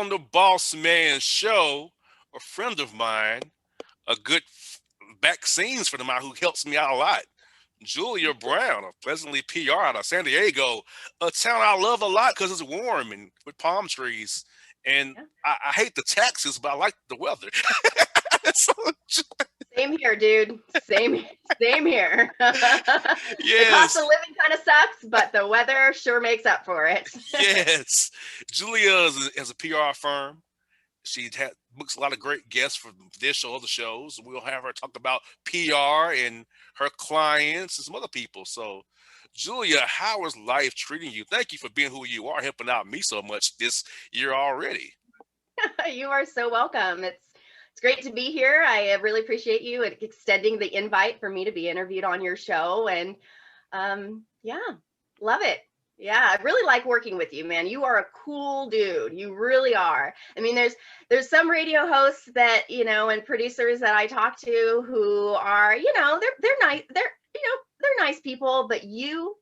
on the Boss Man show, a friend of mine, a good back scenes for the man who helps me out a lot. Julia Brown of Pleasantly PR out of San Diego, a town I love a lot because it's warm and with palm trees. And Yeah. I hate the taxes, but I like the weather. So, Same here, dude. Same here. The cost of yes, living kind of sucks, but the weather sure makes up for it. yes. Julia is a PR firm. She books a lot of great guests for this show, other shows. We'll have her talk about PR and her clients and some other people. So, Julia, how is life treating you? Thank you for being who you are, helping out me so much this year already. You are so welcome. It's great to be here. I really appreciate you extending the invite for me to be interviewed on your show, and yeah, love it. Yeah, I really like working with you, man. You are a cool dude. You really are. I mean, there's some radio hosts that, and producers that I talk to who are, they're nice. They're nice people, but you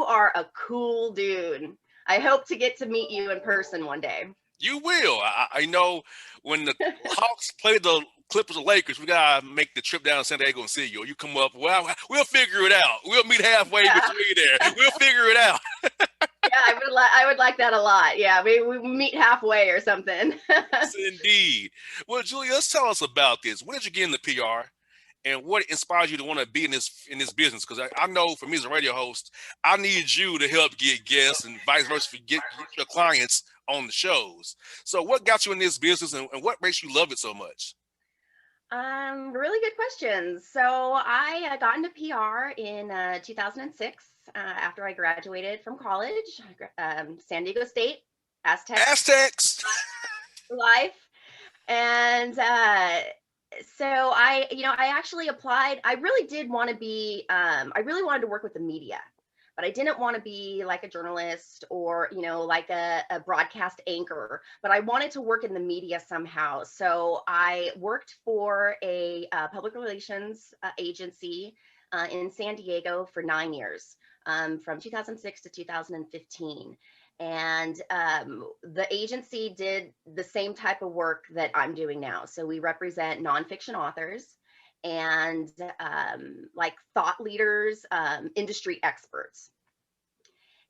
are a cool dude. I hope to get to meet you in person one day. You will. I know when the Hawks play the Clippers or Lakers, we gotta make the trip down to San Diego and see you. You come up. Well, we'll figure it out. We'll meet halfway Yeah. between there. We'll figure it out. Yeah, I would like that a lot. Yeah, we meet halfway or something. Yes, indeed. Well, Julia, let's tell us about this. When did you get into PR, and what inspires you to want to be in this business? Because I know for me as a radio host, I need you to help get guests and vice versa for get your clients on the shows. So, what got you in this business, and what makes you love it so much? Really good questions. So I got into PR in 2006 after I graduated from college, San Diego State, Aztecs Aztecs. life. And so I actually applied. I really did want to be, I really wanted to work with the media, but I didn't want to be like a journalist or, like a broadcast anchor, but I wanted to work in the media somehow. So I worked for a public relations agency in San Diego for 9 years, from 2006 to 2015. And the agency did the same type of work that I'm doing now. So we represent nonfiction authors and like thought leaders, industry experts,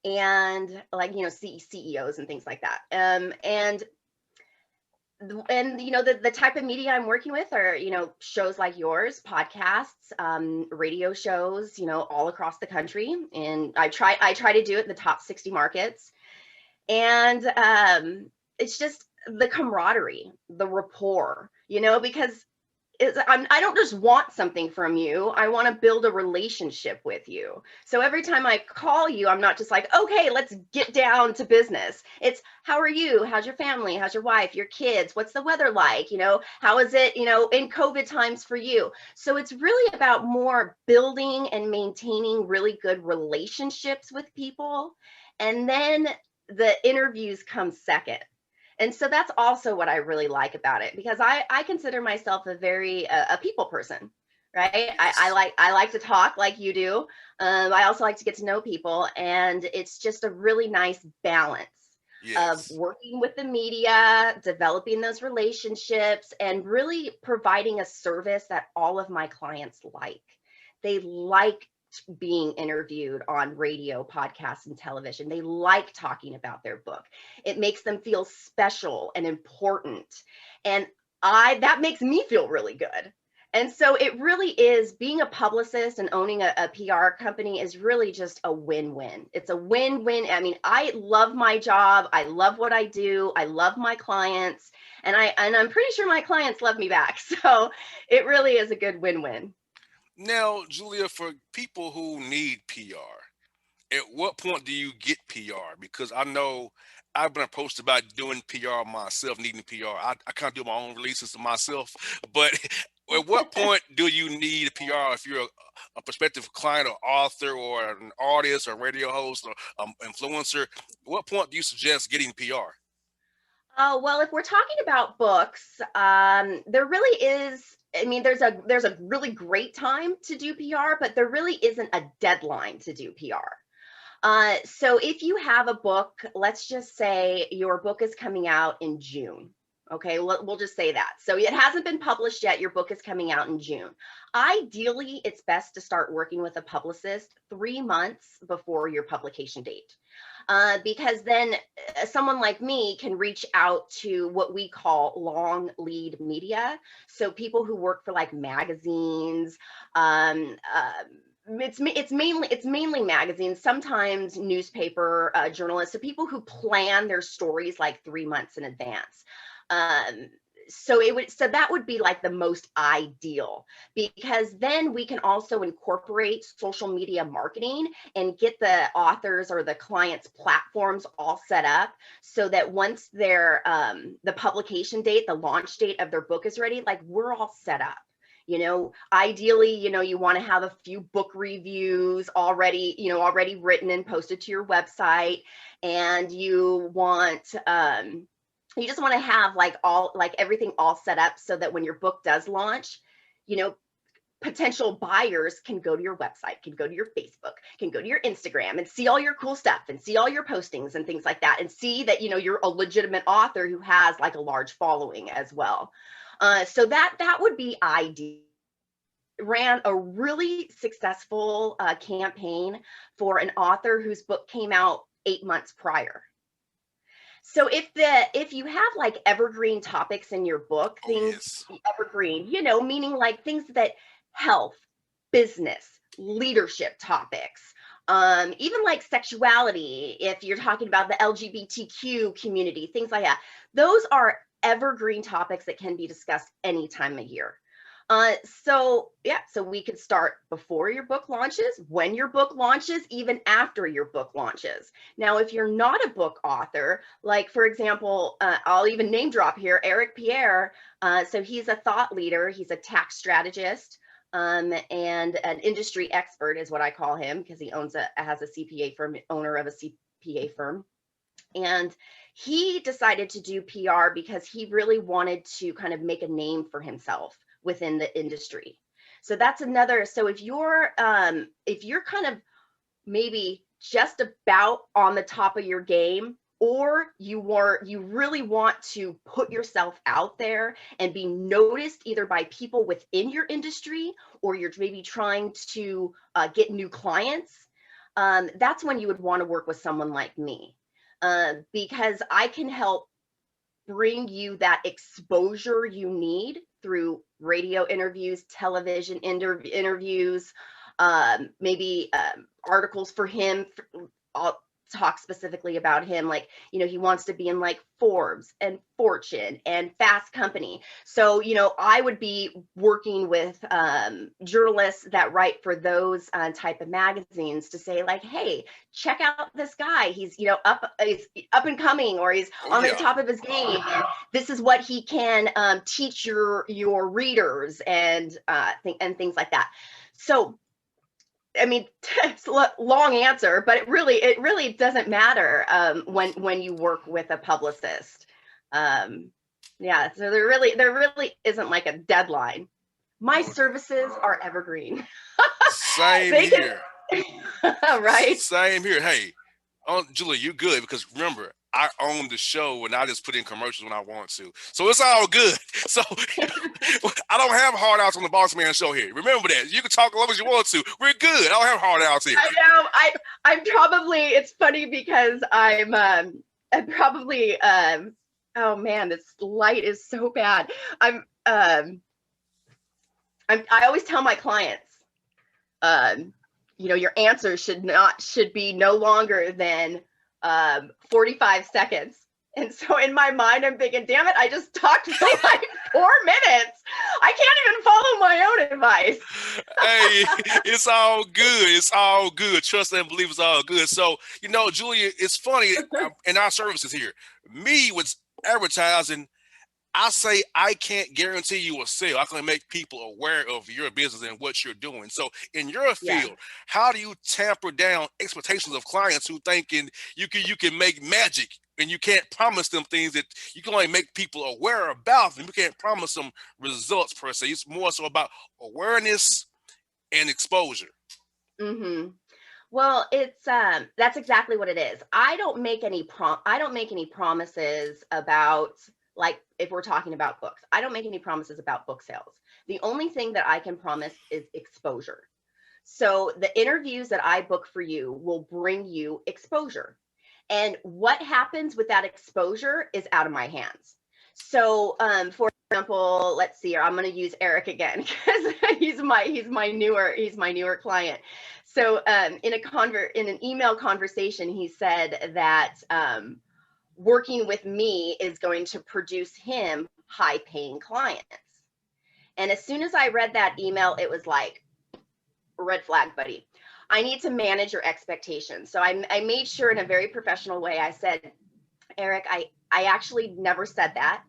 and like CEOs and things like that. And the type of media I'm working with are shows like yours, podcasts, radio shows, all across the country. And I try to do it in the top 60 markets. And it's just the camaraderie, the rapport, because I don't just want something from you. I want to build a relationship with you. So every time I call you, I'm not just like, okay, let's get down to business. It's, how are you? How's your family? How's your wife, your kids? What's the weather like? How is it, in COVID times for you? So it's really about more building and maintaining really good relationships with people. And then the interviews come second. And so that's also what I really like about it, because I consider myself a very a people person, right? Yes. I like to talk like you do. I also like to get to know people, and it's just a really nice balance of Yes. working with the media, developing those relationships, and really providing a service that all of my clients like. They like being interviewed on radio, podcasts, and television. They like talking about their book. It makes them feel special and important. And that makes me feel really good. And so it really is, being a publicist and owning a PR company is really just a win-win. It's a win-win. I mean, I love my job. I love what I do. I love my clients, and I'm pretty sure my clients love me back. So it really is a good win-win. Now, Julia, for people who need PR, at what point do you get PR? Because I know I've been approached about doing PR myself, needing PR. I kind of do my own releases myself, but at what point do you need a PR if you're a prospective client or author or an artist or radio host or influencer? At what point do you suggest getting PR? Well, if we're talking about books, there really is. I mean, there's a really great time to do PR, but there really isn't a deadline to do PR. So if you have a book, let's just say your book is coming out in June. Okay, we'll just say that. So it hasn't been published yet. Your book is coming out in June. Ideally, it's best to start working with a publicist 3 months before your publication date. Because then someone like me can reach out to what we call long lead media. So people who work for like magazines, it's mainly magazines, sometimes newspaper journalists, so people who plan their stories like 3 months in advance. Um, so that would be like the most ideal, because then we can also incorporate social media marketing and get the authors or the clients platforms all set up, so that once their the publication date, the launch date of their book is ready, like we're all set up. Ideally, you want to have a few book reviews already written and posted to your website. And you just want to have like everything all set up, so that when your book does launch, you know potential buyers can go to your website, can go to your Facebook, can go to your Instagram and see all your cool stuff and see all your postings and things like that, and see that you're a legitimate author who has like a large following as well. So that would be ideal. Ran a really successful campaign for an author whose book came out 8 months prior. So if you have like evergreen topics in your book, Oh things yes. evergreen, meaning like things that health, business, leadership topics, even like sexuality, if you're talking about the LGBTQ community, things like that. Those are evergreen topics that can be discussed any time of year. So we could start before your book launches, when your book launches, even after your book launches. Now, if you're not a book author, like for example, I'll even name drop here, Eric Pierre. So he's a thought leader, he's a tax strategist, and an industry expert is what I call him, because he has a CPA firm, owner of a CPA firm. And he decided to do PR because he really wanted to kind of make a name for himself within the industry. So that's another. So if you're kind of maybe just about on the top of your game, or you really want to put yourself out there and be noticed either by people within your industry, or you're maybe trying to get new clients, that's when you would want to work with someone like me, because I can help bring you that exposure you need through radio interviews, television interviews, maybe articles for him. I'll talk specifically about him. Like, he wants to be in like Forbes and Fortune and Fast Company. So, I would be working with journalists that write for those type of magazines to say like, hey, check out this guy. He's up and coming, or he's Oh on the yeah. top of his game. And this is what he can teach your readers, and things like that. So I mean, it's a long answer, but it really doesn't matter when you work with a publicist. Yeah, so there really isn't like a deadline. My services are evergreen. Same They can, here. right? Same here. Hey, Julie, you good, because remember, I own the show and I just put in commercials when I want to. So it's all good. So I don't have hard outs on the Bossman show here. Remember that. You can talk as long as you want to. We're good. I don't have hard outs here. I know. I'm probably. It's funny because I'm probably. Oh man, this light is so bad. I always tell my clients, your answer should be no longer than 45 seconds. And so in my mind, I'm thinking, damn it, I just talked for like 4 minutes. I can't even follow my own advice. Hey, it's all good. It's all good. Trust and believe it's all good. So, Julia, it's funny in our services here. Me with advertising, I say I can't guarantee you a sale. I can make people aware of your business and what you're doing. So in your Yeah. field, how do you tamper down expectations of clients who thinking you can make magic, and you can't promise them things that you can only make people aware about them? You can't promise them results per se. It's more so about awareness and exposure. Mm-hmm. Well, it's that's exactly what it is. I don't make any promises about, like, if we're talking about books. I don't make any promises about book sales. The only thing that I can promise is exposure. So the interviews that I book for you will bring you exposure. And what happens with that exposure is out of my hands. So, for example, let's see here. I'm going to use Eric again because he's my newer client. So, in an email conversation, he said that working with me is going to produce him high paying clients. And as soon as I read that email, it was like, red flag, buddy. I need to manage your expectations. So I made sure in a very professional way, I said, Eric, I actually never said that.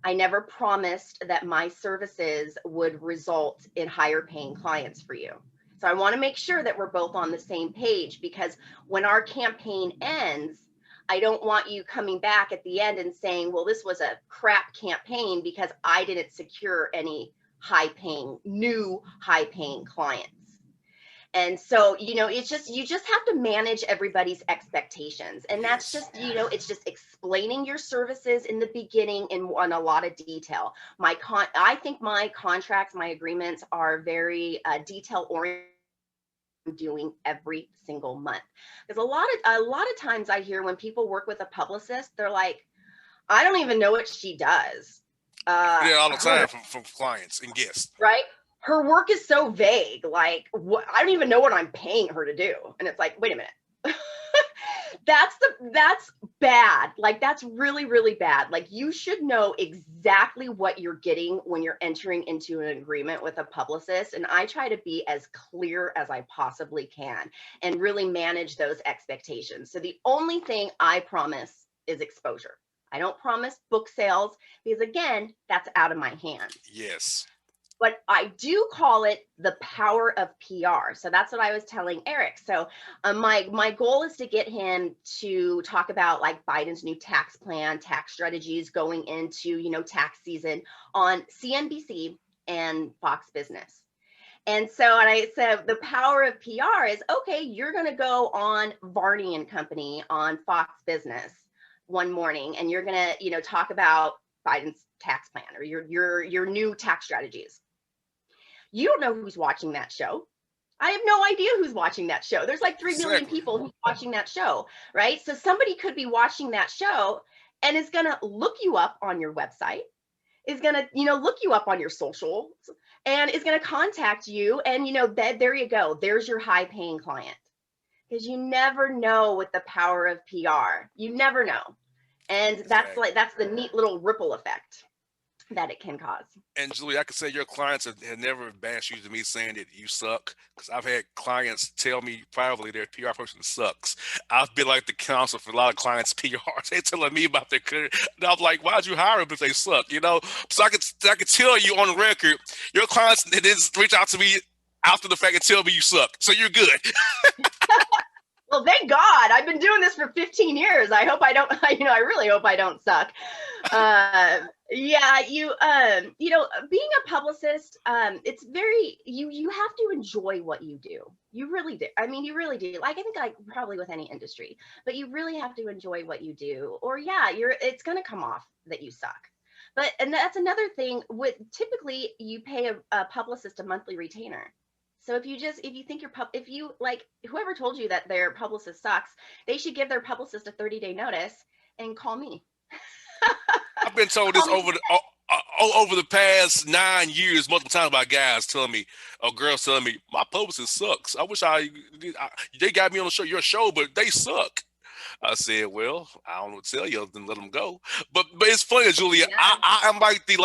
I never promised that my services would result in higher paying clients for you. So I want to make sure that we're both on the same page, because when our campaign ends, I don't want you coming back at the end and saying, well, this was a crap campaign because I didn't secure any new high paying clients. And so, it's just, you just have to manage everybody's expectations. And that's Yes. just, it's just explaining your services in the beginning in a lot of detail. I think my contracts, my agreements are very detail oriented, doing every single month. Because a lot of times I hear when people work with a publicist, they're like, I don't even know what she does. I get it all the Her time from clients and guests. right? Her work is so vague. Like, I don't even know what I'm paying her to do. And it's like, wait a minute. That's bad. Like, that's really, really bad. Like, you should know exactly what you're getting when you're entering into an agreement with a publicist. And I try to be as clear as I possibly can and really manage those expectations. So the only thing I promise is exposure. I don't promise book sales because, again, that's out of my hands. Yes. But I do call it the power of PR. So that's what I was telling Eric. So my goal is to get him to talk about, like, Biden's new tax plan, tax strategies going into, tax season on CNBC and Fox Business. And I said, the power of PR is, okay, you're going to go on Varney and Company on Fox Business one morning, and you're going to, talk about Biden's tax plan or your new tax strategies. You don't know who's watching that show. I have no idea who's watching that show. There's like 3 million Exactly. people who's watching that show, right? So somebody could be watching that show and is going to look you up on your website, is going to, look you up on your socials, and is going to contact you. And, there you go. There's your high paying client. Because you never know with the power of PR. You never know. And Exactly. that's the neat little ripple effect that it can cause. And Julie, I can say your clients have never bashed you to me saying that you suck, because I've had clients tell me privately their PR person sucks. I've been like the counsel for a lot of clients' PRs. They telling me about their career, and I'm like, why'd you hire them if they suck? So I could tell you on the record, your clients they didn't reach out to me after the fact and tell me you suck, so you're good. Well, thank God. I've been doing this for 15 years. I hope I don't, I really hope I don't suck. Yeah, being a publicist, it's very, you have to enjoy what you do. You really do. I mean, you really do. Like, I think, like, probably with any industry, but you really have to enjoy what you do, or yeah, it's going to come off that you suck. And that's another thing with, typically you pay a publicist a monthly retainer. So if you think if you, like, whoever told you that their publicist sucks, they should give their publicist a 30-day notice and call me. I've been told Call this me. over the past 9 years, multiple times by guys telling me, or girls telling me, my publicist sucks. I wish they got me on your show, but they suck. I said, well, I don't know what to tell you other than let them go. But it's funny, Julia. Yeah. I am like the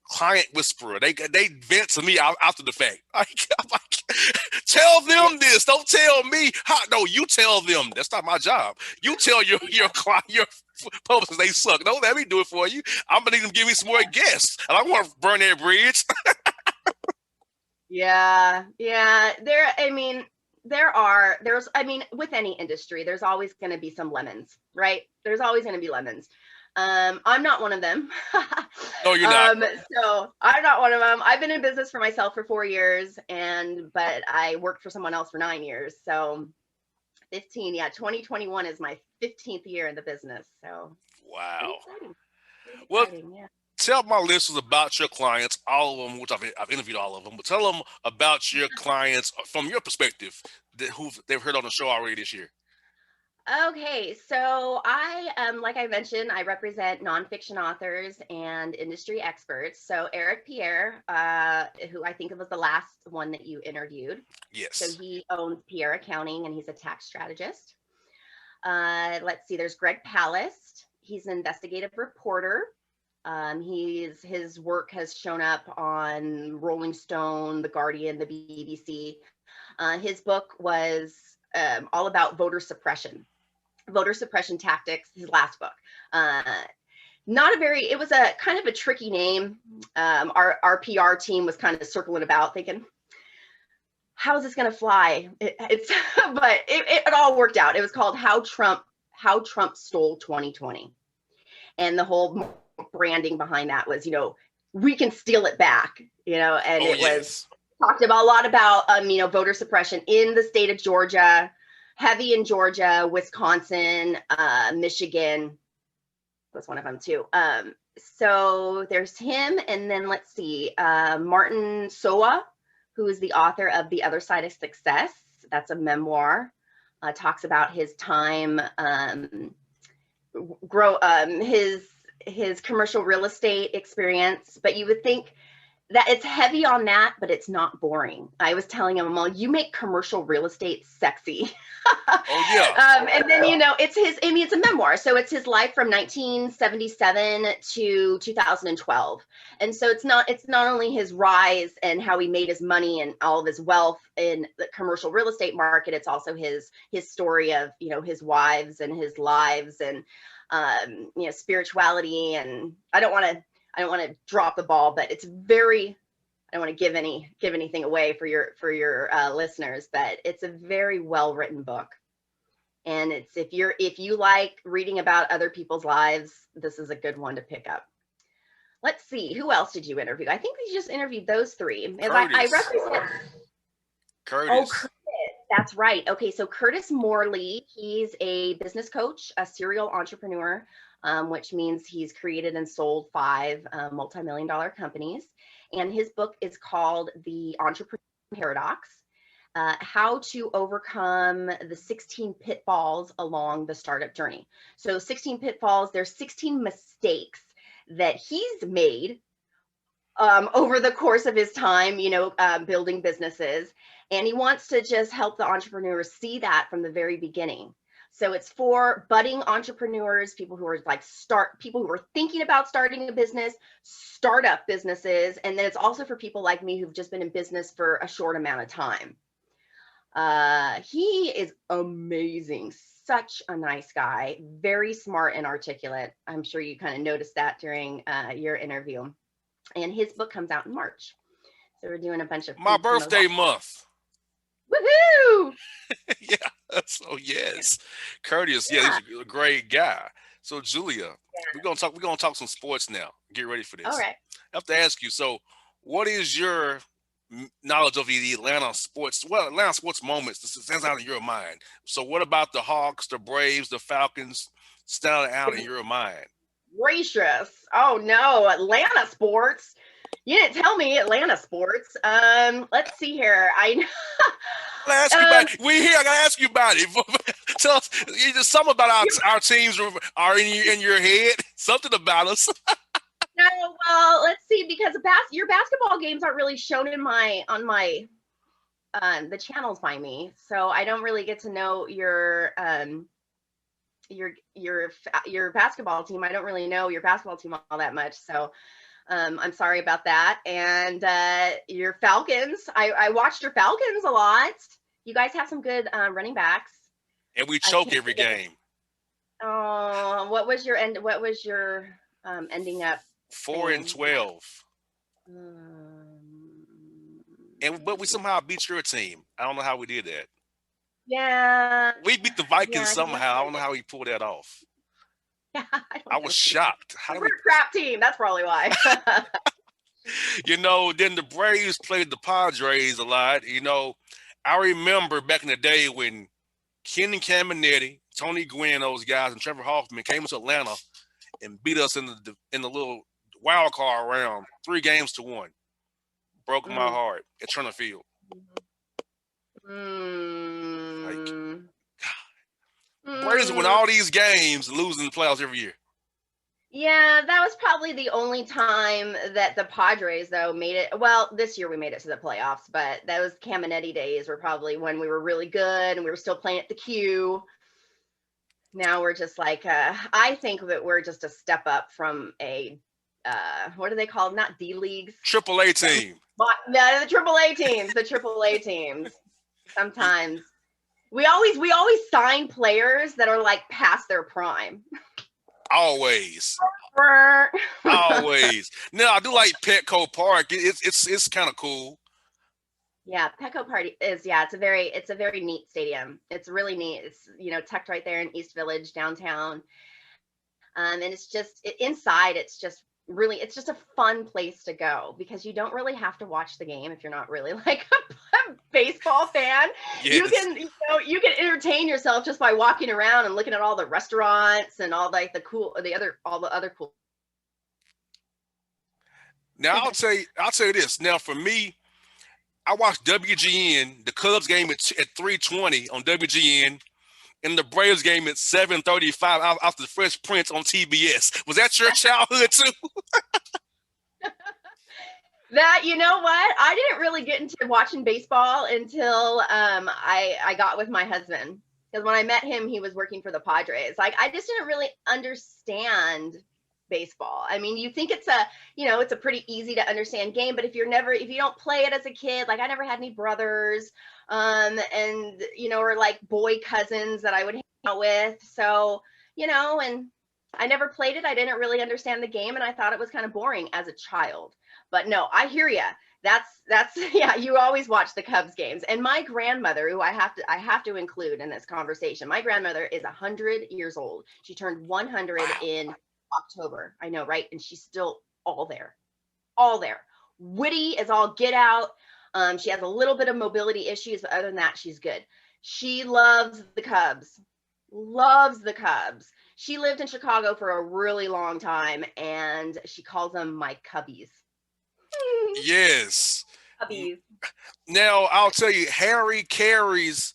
client whisperer. They vent to me after the fact. I'm like, tell Yeah. them this. Don't tell me. No, you tell them. That's not my job. You tell your client, your publicist they suck. Don't let me do it for you. I'm gonna need them to give me some more guests, and I want to burn that bridge. Yeah. Yeah. With any industry, there's always going to be some lemons, right? There's always going to be lemons. I'm not one of them. No, you're not. So I'm not one of them. I've been in business for myself for 4 years, but I worked for someone else for 9 years. So 15. Yeah, 2021 is my 15th year in the business. So pretty Wow. exciting. Pretty Well, exciting. Yeah. tell my listeners about your clients, all of them, which I've interviewed all of them, but tell them about your clients from your perspective who they've heard on the show already this year. Okay, so like I mentioned, I represent nonfiction authors and industry experts. So Eric Pierre, who I think was the last one that you interviewed. So Yes. he owns Pierre Accounting, and he's a tax strategist. Let's see, there's Greg Palast. He's an investigative reporter. His work has shown up on Rolling Stone, The Guardian, the BBC. His book was all about voter suppression tactics, his last book. Not a very, it was a kind of a tricky name. Our PR team was kind of circling about thinking, how is this going to fly? But it all worked out. It was called How Trump Stole 2020. And the whole branding behind that was, we can steal it back, and Oh, it was yes. talked about a lot about, voter suppression in the state of Georgia, heavy in Georgia, Wisconsin, Michigan was one of them too. So there's him. And then let's see, Martin Soa, who is the author of The Other Side of Success. That's a memoir, talks about his time, his commercial real estate experience. But you would think that it's heavy on that, but it's not boring. I was telling him, well, you make commercial real estate sexy. Oh, yeah. And then, it's a memoir. So it's his life from 1977 to 2012. And so it's not only his rise and how he made his money and all of his wealth in the commercial real estate market. It's also his story of, his wives and his lives and, spirituality. And I don't want to drop the ball, but it's very, I don't want to give anything away for your listeners, but it's a very well written book. And if you like reading about other people's lives, this is a good one to pick up. Let's see, who else did you interview? I think we just interviewed those three. I represent. Oh, Curtis. Curtis, that's right. Okay, so Curtis Morley, he's a business coach, a serial entrepreneur, which means he's created and sold 5 multi-million-dollar companies. And his book is called The Entrepreneur Paradox, How to Overcome the 16 Pitfalls Along the Startup Journey. So 16 pitfalls, there's 16 mistakes that he's made over the course of his time, building businesses. And he wants to just help the entrepreneurs see that from the very beginning. So it's for budding entrepreneurs, people who are people who are thinking about starting a business, startup businesses. And then it's also for people like me who've just been in business for a short amount of time. He is amazing. Such a nice guy, very smart and articulate. I'm sure you kind of noticed that during your interview. And his book comes out in March. So we're doing a bunch of My birthday month. Woohoo! Yeah. So yes, Curtis. Yeah, he's a great guy. So Julia, we're gonna talk some sports now. Get ready for this. All right. I have to ask you. So, what is your knowledge of the Atlanta sports? Well, Atlanta sports moments. This stands out in your mind. So, what about the Hawks, the Braves, the Falcons standing out in your mind? Gracious. Oh no, Atlanta sports. You didn't tell me Atlanta sports. Let's see here. I gotta ask you about it. We here. I gotta ask you about it. Tell us something about our teams are in your head. Something about us. No, well, let's see, because your basketball games aren't really shown on my the channels by me, so I don't really get to know your basketball team. I don't really know your basketball team all that much, so I'm sorry about that. And your Falcons, I watched your Falcons a lot. You guys have some good running backs. And we choke every game. Oh, what was your ending up? 4-12. But we somehow beat your team. I don't know how we did that. Yeah. We beat the Vikings somehow. I don't know how we pulled that off. Yeah, I was shocked. We're a crap team. That's probably why. Then the Braves played the Padres a lot. I remember back in the day when Ken and Caminetti, Tony Gwynn, those guys, and Trevor Hoffman came to Atlanta and beat us in the little wild card round, 3-1. Broke my Mm. heart at Turner Field. Like, Mm. Braves win Mm. all these games, losing the playoffs every year. Yeah, that was probably the only time that the Padres, though, made it. Well, this year we made it to the playoffs, but those Caminetti days were probably when we were really good and we were still playing at the Q. Now we're just like, I think that we're just a step up from a, what are they called? Not D leagues. Triple A team. No, the AAA teams, the AAA teams. Sometimes we always sign players that are like past their prime. Always. Always. Now I do like Petco Park. It's kind of cool. Yeah, Petco Party is it's a very neat stadium. It's really neat. It's tucked right there in East Village downtown. And it's just inside. It's just a fun place to go because you don't really have to watch the game if you're not really like a baseball fan. You Yes. can you can entertain yourself just by walking around and looking at all the restaurants and all like all the other cool. Now I'll tell you this. Now for me, I watched WGN, the Cubs game at 3:20 on WGN, and the Braves game at 7:35 after the Fresh Prince on TBS. Was that your childhood too? That you know what? I didn't really get into watching baseball until I got with my husband. Because when I met him, he was working for the Padres. Like I just didn't really understand baseball. I mean, you think it's a pretty easy to understand game, but if you don't play it as a kid, like I never had any brothers, and or like boy cousins that I would hang out with. So, and I never played it. I didn't really understand the game, and I thought it was kind of boring as a child. But no, I hear you. That's yeah. You always watch the Cubs games, and my grandmother, who I have to include in this conversation. My grandmother is 100 years old. She turned 100 Wow. in October. I know, right? And she's still all there, all there. Witty as all get out. She has a little bit of mobility issues, but other than that, she's good. She loves the Cubs. Loves the Cubs. She lived in Chicago for a really long time, and she calls them my cubbies. Yes. Cubbies. Now I'll tell you, Harry Carey's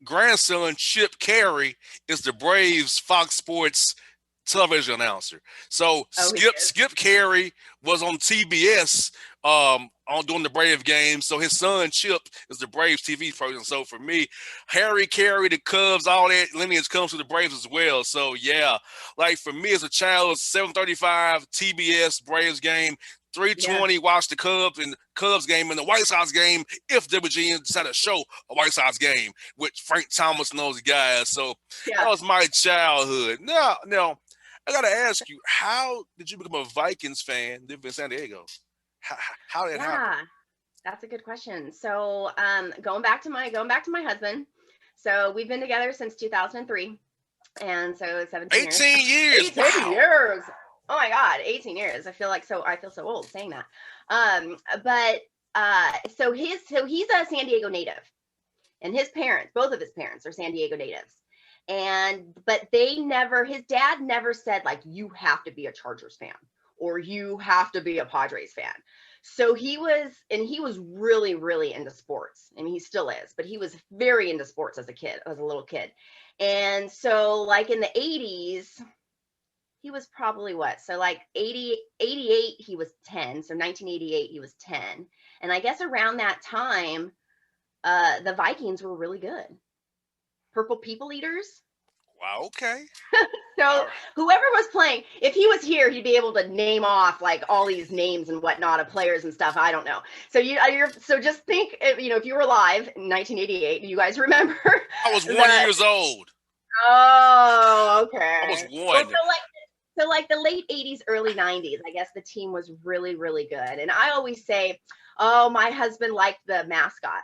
grandson, Chip Carey, is the Braves Fox Sports television announcer. So Oh, Skip Carey was on TBS on during the Brave game. So his son Chip is the Braves TV person. So for me, Harry Carey, the Cubs, all that lineage comes to the Braves as well. So yeah, like for me as a child, 7:35 TBS Braves game. 3:20, watch the Cubs game and the White Sox game if WGN decided to show a White Sox game with Frank Thomas and those guys. So that was my childhood. Now, I got to ask you, how did you become a Vikings fan living in San Diego? How did that happen? That's a good question. So, going back to my husband. So we've been together since 2003, and so 17 years. 18 years. 18 Wow. years. Oh my God, 18 years. I feel so old saying that. So he's a San Diego native, and both of his parents are San Diego natives. But his dad never said like, you have to be a Chargers fan or you have to be a Padres fan. So he was really, really into sports. I mean, he still is, but he was very into sports as a little kid. And so like in the 80s, he was probably what? So like 88, he was 10. So 1988, he was 10. And I guess around that time, the Vikings were really good. Purple People Eaters. Wow. Okay. So whoever was playing, if he was here, he'd be able to name off like all these names and whatnot of players and stuff. I don't know. So so just think, if you were alive in 1988, you guys remember? I was 1 year old. Oh, okay. I was 1. Well, so like the late 80s, early 90s, I guess the team was really, really good. And I always say, oh, my husband liked the mascot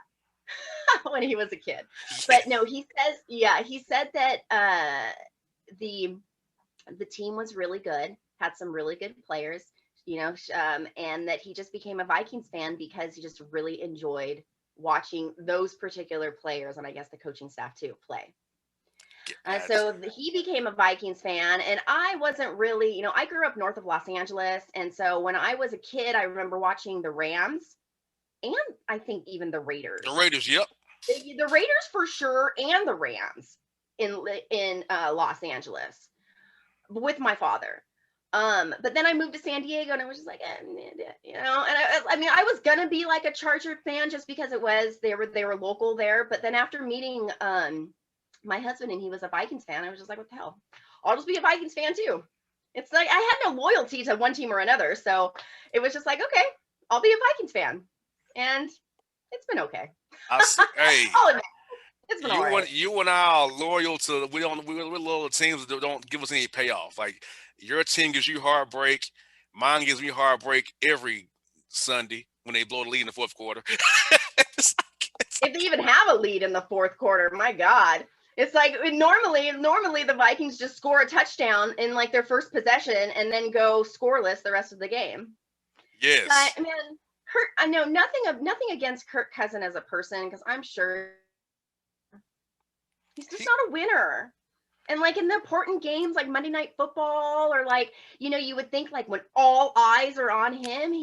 when he was a kid. But no, he said that the team was really good, had some really good players, and that he just became a Vikings fan because he just really enjoyed watching those particular players, and I guess the coaching staff too, play. Gotcha. So he became a Vikings fan, and I wasn't really, I grew up north of Los Angeles, and so when I was a kid, I remember watching the Rams, and I think even the The Raiders. Raiders, yep. The Raiders for sure, and the Rams in Los Angeles with my father. But then I moved to San Diego, and I was just like, and I mean, I was gonna be like a Charger fan just because they were local there. But then after meeting my husband, and he was a Vikings fan, I was just like, what the hell? I'll just be a Vikings fan too. It's like I had no loyalty to one team or another, so it was just like, okay, I'll be a Vikings fan, and it's been okay. I see. Hey, I'll admit, it's been all right. you and I are loyal to. We're loyal to teams that don't give us any payoff. Like your team gives you heartbreak. Mine gives me heartbreak every Sunday when they blow the lead in the fourth quarter. If they even have a lead in the fourth quarter, my God. It's like normally the Vikings just score a touchdown in like their first possession and then go scoreless the rest of the game. Yes. But man, I know nothing against Kirk Cousin as a person, because I'm sure he's just He, not a winner. And like in the important games like Monday Night Football, or like, you would think like when all eyes are on him,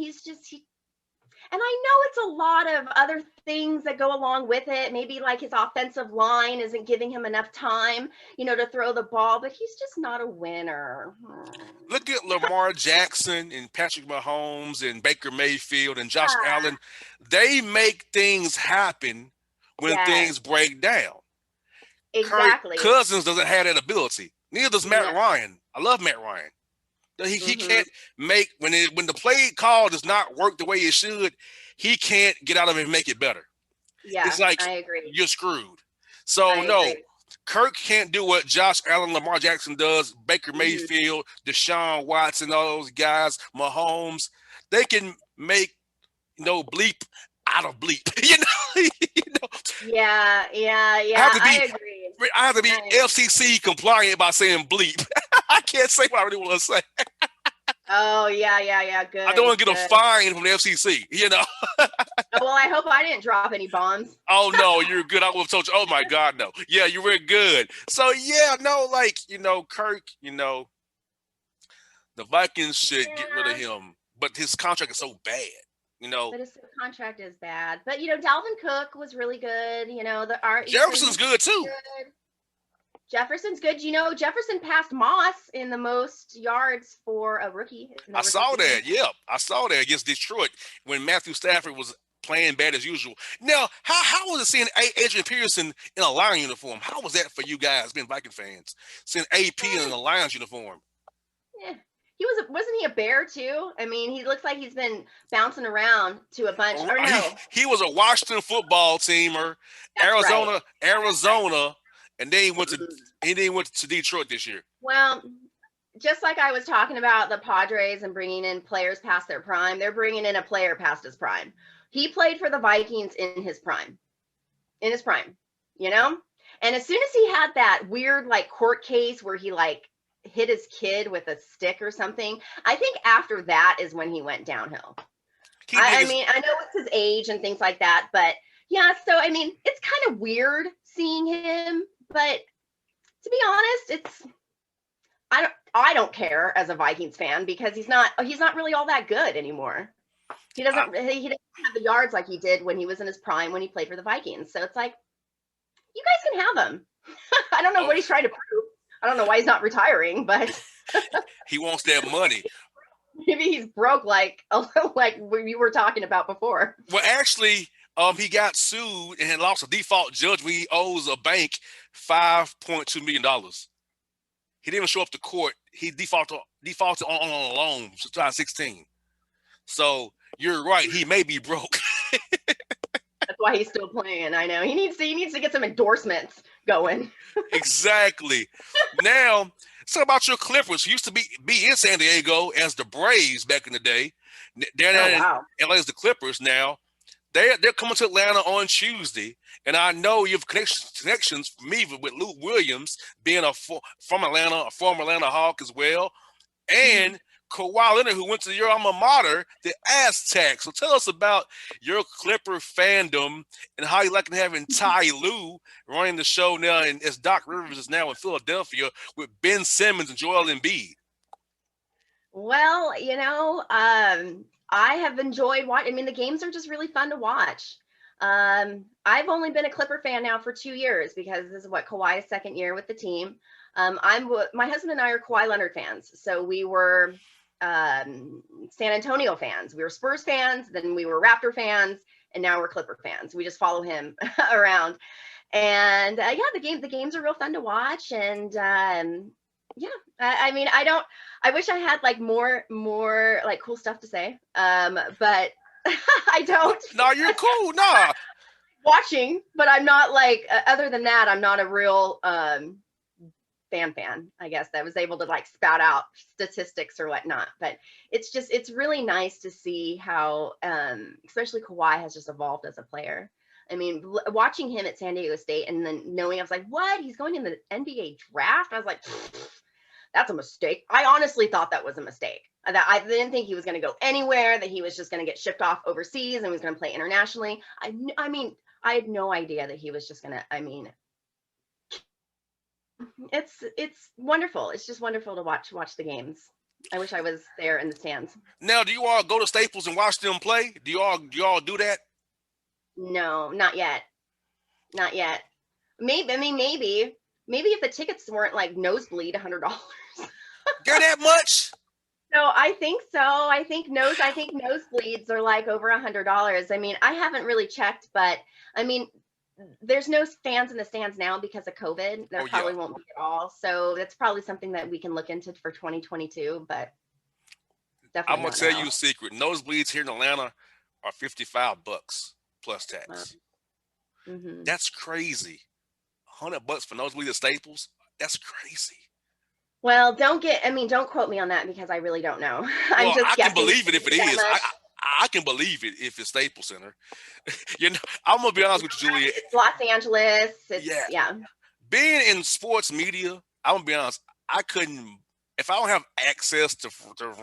and I know it's a lot of other things that go along with it. Maybe like his offensive line isn't giving him enough time, to throw the ball, but he's just not a winner. Look at Lamar Jackson and Patrick Mahomes and Baker Mayfield and Josh Allen. They make things happen when Yes, things break down. Kirk exactly. Cousins doesn't have that ability. Neither does No. Matt Ryan. I love Matt Ryan. He Mm-hmm. can't make when the play call does not work the way it should. He can't get out of it and make it better. It's Yeah, like I agree. you're screwed. So I no, agree. Kirk can't do what Josh Allen, Lamar Jackson does. Baker Mm-hmm. Mayfield, Deshaun Watson, all those guys, Mahomes. They can make bleep out of bleep. You know. Yeah, yeah, I have yeah. to be I have to be I agree. FCC compliant by saying bleep. I can't say what I really want to say. Oh, yeah, yeah, yeah. I don't Good, want to get a good. fine from the FCC. Oh, well, I hope I didn't drop any bombs. Oh no, you're good. I would have told you. Oh my God, no. Yeah, you were good. So yeah, no, like Kirk. The Vikings should get rid of Yeah, him, but his contract is so bad. You know, but his contract is bad. But Dalvin Cook was really good. Jefferson's good too. good. Jefferson's good. Jefferson passed Moss in the most yards for a rookie in I a rookie saw season. that. Yeah, I saw that against Detroit when Matthew Stafford was playing bad as usual. Now, how was it seeing Adrian Peterson in a Lion uniform? How was that for you guys, being Viking fans, seeing AP in Eh, a Lions uniform? eh. Wasn't he a bear too? I mean, he looks like he's been bouncing around to a bunch. Or He no, he was a Washington football teamer, that's right. That's right. Arizona, and then Mm. he went to Detroit this year. Well, just like I was talking about the Padres and bringing in players past their prime, they're bringing in a player past his prime. He played for the Vikings in his prime, you know? And as soon as he had that weird like court case where he like hit his kid with a stick or something, I think after that is when he went downhill. He did I his mean, I know it's his age and things like that, but yeah, so I mean, it's kind of weird seeing him, but to be honest, I don't care as a Vikings fan, because he's not really all that good anymore. He doesn't have the yards like he did when he was in his prime when he played for the Vikings. So it's like, you guys can have him. I don't know oh what he's trying to prove. I don't know why he's not retiring, but he wants that money. maybe he's broke like like we were talking about before. Well, actually, he got sued and had lost a default judgment. He owes a bank $5.2 million. He didn't even show up to court. He defaulted on a loan since 2016. So you're right. He may be broke. That's why he's still playing. I know he needs to get some endorsements going. Exactly. Now, talk about your Clippers. Used to be in San Diego as the Braves back in the day. They're Oh now in wow. LA as the Clippers now. They're coming to Atlanta on Tuesday, and I know you have connections for me with Luke Williams being from Atlanta, a former Atlanta Hawk as well, Mm-hmm. and Kawhi Leonard, who went to your alma mater, the Aztecs. So tell us about your Clipper fandom and how you like having Ty Lue running the show now, and as Doc Rivers is now in Philadelphia with Ben Simmons and Joel Embiid. Well, I have enjoyed watching. I mean, the games are just really fun to watch. I've only been a Clipper fan now for 2 years because this is what Kawhi's second year with the team. My husband and I are Kawhi Leonard fans, so we were San Antonio fans. We were Spurs fans, then we were Raptor fans, and now we're Clipper fans. We just follow him around, and yeah, the games are real fun to watch, and yeah, I mean, I wish I had like more like cool stuff to say, but I don't. No, you're cool. Nah. Watching, but I'm not like, other than that, I'm not a real fan, I guess, that was able to like spout out statistics or whatnot. But it's really nice to see how especially Kawhi has just evolved as a player. I mean, watching him at San Diego State and then knowing, I was like, what? He's going in the NBA draft? I was like, that's a mistake. I honestly thought that was a mistake. That I didn't think he was going to go anywhere, that he was just going to get shipped off overseas and was going to play internationally. I mean, I had no idea that he was just going to, I mean, it's wonderful. It's just wonderful to watch the games. I wish I was there in the stands. Now, do you all go to Staples and watch them play? Do you all do that? No, not yet. Not yet. Maybe if the tickets weren't like nosebleed $100. They're that much? No, I think so. I think nosebleeds are like over $100. I mean, I haven't really checked, but I mean, there's no fans in the stands now because of COVID. There probably won't be at all. So that's probably something that we can look into for 2022, but definitely. I'm gonna tell you a secret. Nosebleeds here in Atlanta are $55 plus tax. Wow. Mm-hmm. That's crazy. $100 for nosebleeds at Staples. That's crazy. Well, don't quote me on that because I really don't know. I'm just guessing. I can believe it if it is. I can believe it if it's Staples Center. I'm gonna be honest with you, Julia. It's Los Angeles. Yeah. Being in sports media, I'm gonna be honest. I couldn't, if I don't have access to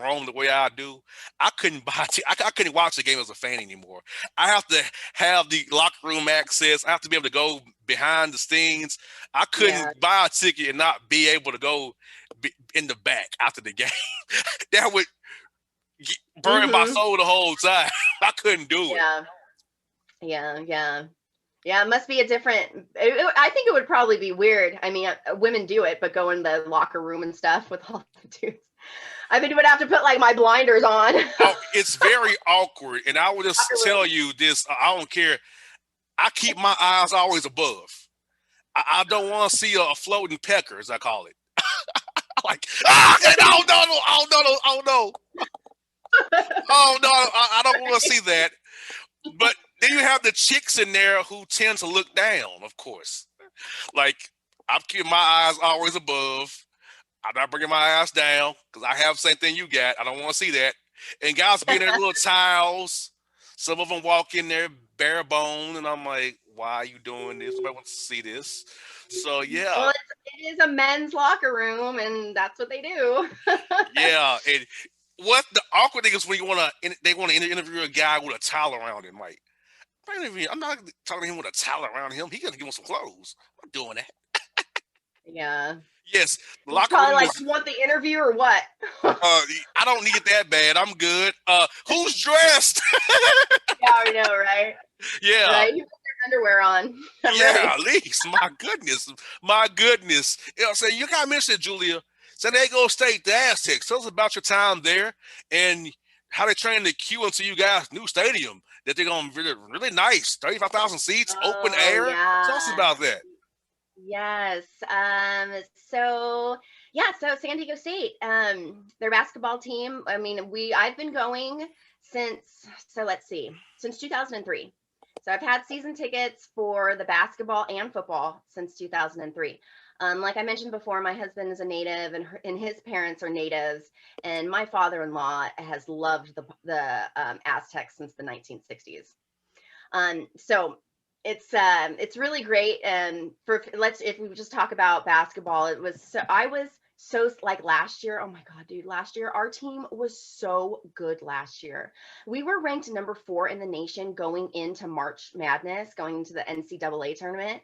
roam the way I do, I couldn't I couldn't watch the game as a fan anymore. I have to have the locker room access. I have to be able to go behind the scenes. I couldn't buy a ticket and not be able to go in the back after the game. That would burn my soul the whole time. I couldn't do it. Yeah. It must be a different. I think it would probably be weird. I mean, women do it, but go in the locker room and stuff with all the dudes. I mean, you would have to put like my blinders on. Oh, it's very awkward. And I will just tell you this. I don't care. I keep my eyes always above. I don't want to see a floating pecker, as I call it. Like, oh no. Oh no, I don't want to see that. But then you have the chicks in there who tend to look down, of course. Like, I'm keeping my eyes always above. I'm not bringing my eyes down because I have the same thing you got. I don't want to see that. And guys be in their little towels. Some of them walk in there bare bone, and I'm like, why are you doing this? Nobody wants to see this. So, yeah. Well, it is a men's locker room, and that's what they do. Yeah. And what the awkward thing is when they want to interview a guy with a towel around him. Like, I'm not talking to him with a towel around him. He got to give him some clothes. I'm not doing that. Yeah. Yes. Locker probably room like, you want the interview or what? I don't need it that bad. I'm good. Who's dressed? Yeah, I know, right? Yeah. Right? You put your underwear on. At least. My goodness. You know, so you got to mention it, Julia. San Diego State, the Aztecs. Tell us about your time there and how they trained the queue into you guys' new stadium that they're going to really nice. 35,000 seats, open air. Yeah. Tell us about that. Yes. So San Diego State, their basketball team. I mean, I've been going since 2003. So I've had season tickets for the basketball and football since 2003. Like I mentioned before, my husband is a native and his parents are natives. And my father-in-law has loved the Aztecs since the 1960s. So it's really great. And if we just talk about basketball, I was so like last year, oh my God, dude, last year our team was so good last year. We were ranked number 4 in the nation going into March Madness, going into the NCAA tournament.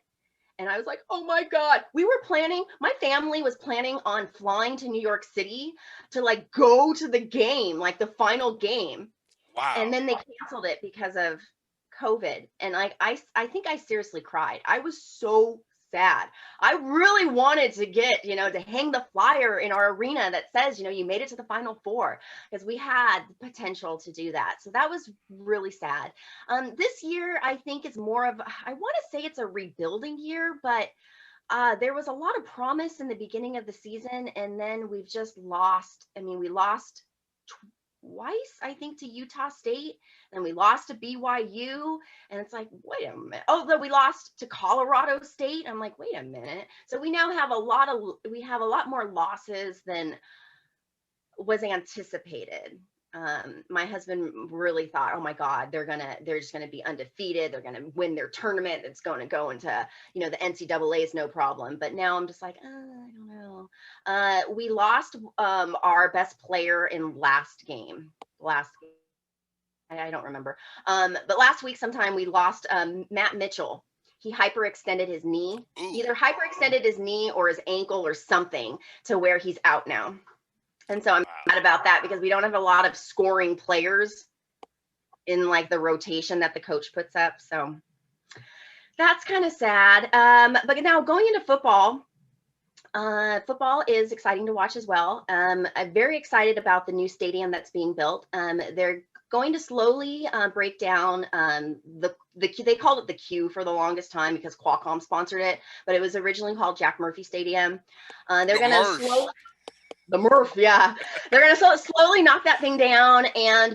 And I was like, oh my God, my family was planning on flying to New York City to like go to the game, like the final game. Wow. And then they canceled it because of COVID. And I think I seriously cried. I was so sad. I really wanted to get, to hang the flyer in our arena that says, you made it to the final four, because we had the potential to do that. So that was really sad. This year, I think it's more of, I want to say it's a rebuilding year, but there was a lot of promise in the beginning of the season, and then we've just lost. I mean, we lost twice, I think, to Utah State, and we lost to BYU, and it's like, wait a minute. Oh, though we lost to Colorado State. I'm like, wait a minute. So we now have we have a lot more losses than was anticipated. My husband really thought, oh my God, they're just gonna be undefeated. They're gonna win their tournament. It's going to go into, the NCAA is no problem. But now I'm just like, I don't know. We lost our best player in last game. I don't remember. But last week sometime we lost Matt Mitchell. He hyperextended his knee. Ooh. He either hyperextended his knee or his ankle or something to where he's out now. And so I'm mad about that because we don't have a lot of scoring players in like the rotation that the coach puts up. So that's kind of sad. But now going into football, football is exciting to watch as well. I'm very excited about the new stadium that's being built. They're going to slowly break down they called it the Q for the longest time because Qualcomm sponsored it, but it was originally called Jack Murphy Stadium. They're going to slowly the Murph, yeah. They're going to slowly knock that thing down,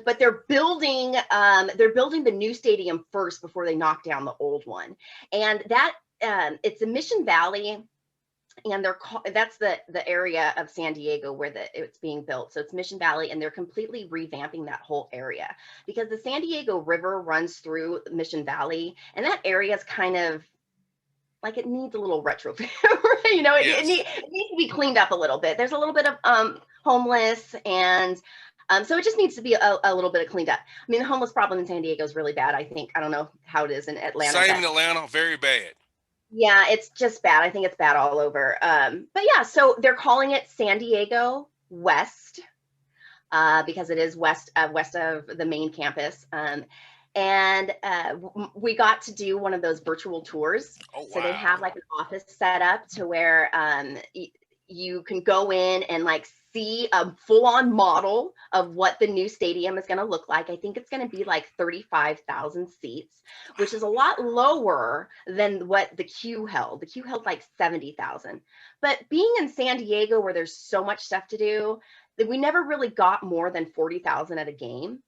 but they're building the new stadium first before they knock down the old one. And that it's in Mission Valley, and that's the area of San Diego where it's being built. So it's Mission Valley, and they're completely revamping that whole area because the San Diego River runs through Mission Valley, and that area is kind of like it needs a little retrofit. It needs to be cleaned up a little bit. There's a little bit of homeless, and so it just needs to be a little bit of cleaned up. I mean, the homeless problem in San Diego is really bad. I think, I don't know how it is in Atlanta. Same in Atlanta, very bad. Yeah, it's just bad. I think it's bad all over. But yeah, so they're calling it San Diego West because it is west of the main campus. And we got to do one of those virtual tours. Oh, wow. So they have like an office set up to where you can go in and like see a full-on model of what the new stadium is going to look like. I think it's going to be like 35,000 seats, which is a lot lower than what the Q held. The Q held like 70,000. But being in San Diego where there's so much stuff to do, that we never really got more than 40,000 at a game.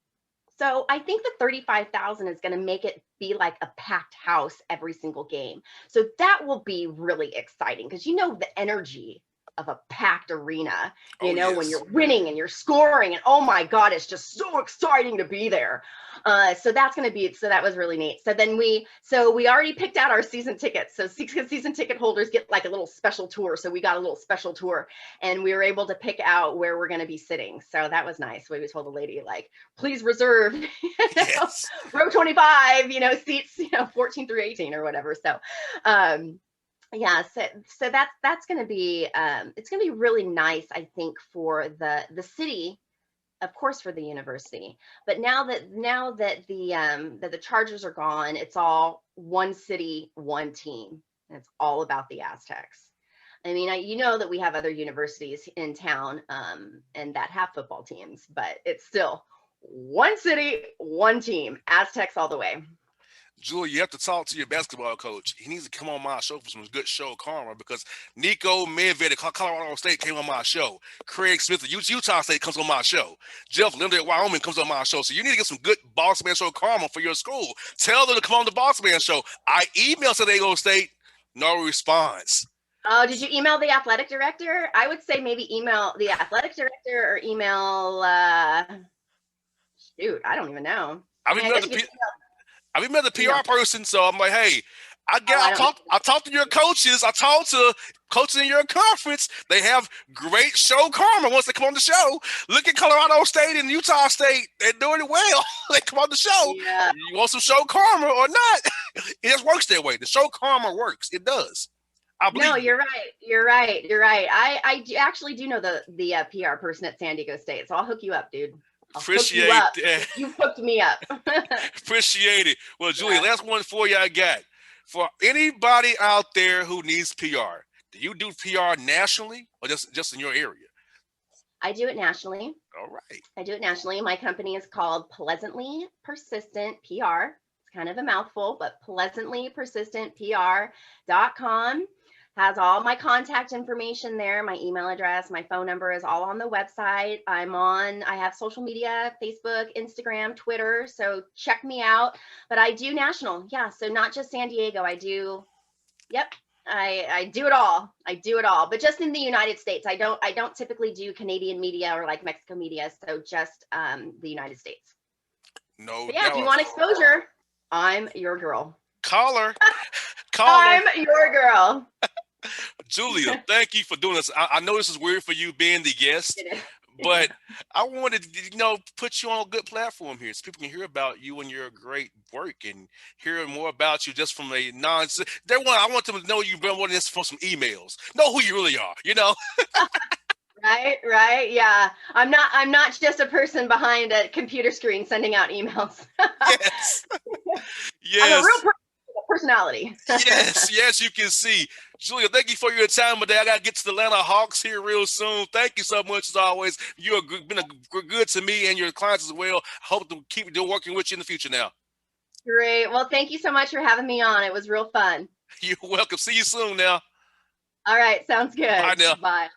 So I think the 35,000 is going to make it be like a packed house every single game. So that will be really exciting because the energy of a packed arena, when you're winning and you're scoring, and oh my God, it's just so exciting to be there. So that's going to be, so that was really neat. So then we already picked out our season tickets. So season ticket holders get like a little special tour. So we got a little special tour and we were able to pick out where we're going to be sitting. So that was nice. We told the lady, like, please reserve row 25, seats, 14 through 18 or whatever. So, yeah, so that's going to be it's going to be really nice, I think, for the city, of course, for the university. But now that the Chargers are gone, it's all one city, one team, and it's all about the Aztecs. I mean, that we have other universities in town and that have football teams, but it's still one city, one team, Aztecs all the way. Julia, you have to talk to your basketball coach. He needs to come on my show for some good show karma because Nico Medved at Colorado State came on my show. Craig Smith of Utah State comes on my show. Jeff Linder at Wyoming comes on my show. So you need to get some good Bossman show karma for your school. Tell them to come on the Bossman show. I emailed San Diego State, no response. Oh, did you email the athletic director? I would say maybe email the athletic director or email, shoot, I don't even know. I've emailed the PR person, so I'm like, hey, Oh, I don't know. I talked to your coaches. I talked to coaches in your conference. They have great show karma once they come on the show. Look at Colorado State and Utah State. They're doing it well. They come on the show. Yeah. You want some show karma or not? It just works that way. The show karma works. It does. I No, believe you. you're right. You're right. You're right. Actually do know the PR person at San Diego State, so I'll hook you up, dude. I'll hook you Appreciate up. that. You've hooked me up. Appreciate it. Well, Julia, Yeah. last one for you I got. For anybody out there who needs PR, do you do PR nationally or just in your area? I do it nationally. All right. I do it nationally. My company is called Pleasantly Persistent PR. It's kind of a mouthful, but pleasantlypersistentpr.com has all my contact information there. My email address, my phone number is all on the website. I have social media, Facebook, Instagram, Twitter. So check me out. But I do national. Yeah. So not just San Diego. Yep. I do it all. I do it all, but just in the United States. I don't typically do Canadian media or like Mexico media. So just the United States. No But yeah, if you doubt. want exposure, I'm your girl. Caller. I'm your girl. Julia, thank you for doing this. I know this is weird for you being the guest, but I wanted to, put you on a good platform here so people can hear about you and your great work and hear more about you just from a I want them to know you've been wanting this from some emails. Know who you really are, Right. Yeah. I'm not just a person behind a computer screen sending out emails. Yes. I'm a Yes. real personality. Yes, you can see. Julia, thank you for your time today. I got to get to the Atlanta Hawks here real soon. Thank you so much as always. You have been good to me and your clients as well. I hope to keep working with you in the future now. Great. Well, thank you so much for having me on. It was real fun. You're welcome. See you soon now. All right. Sounds good. Bye now. Bye.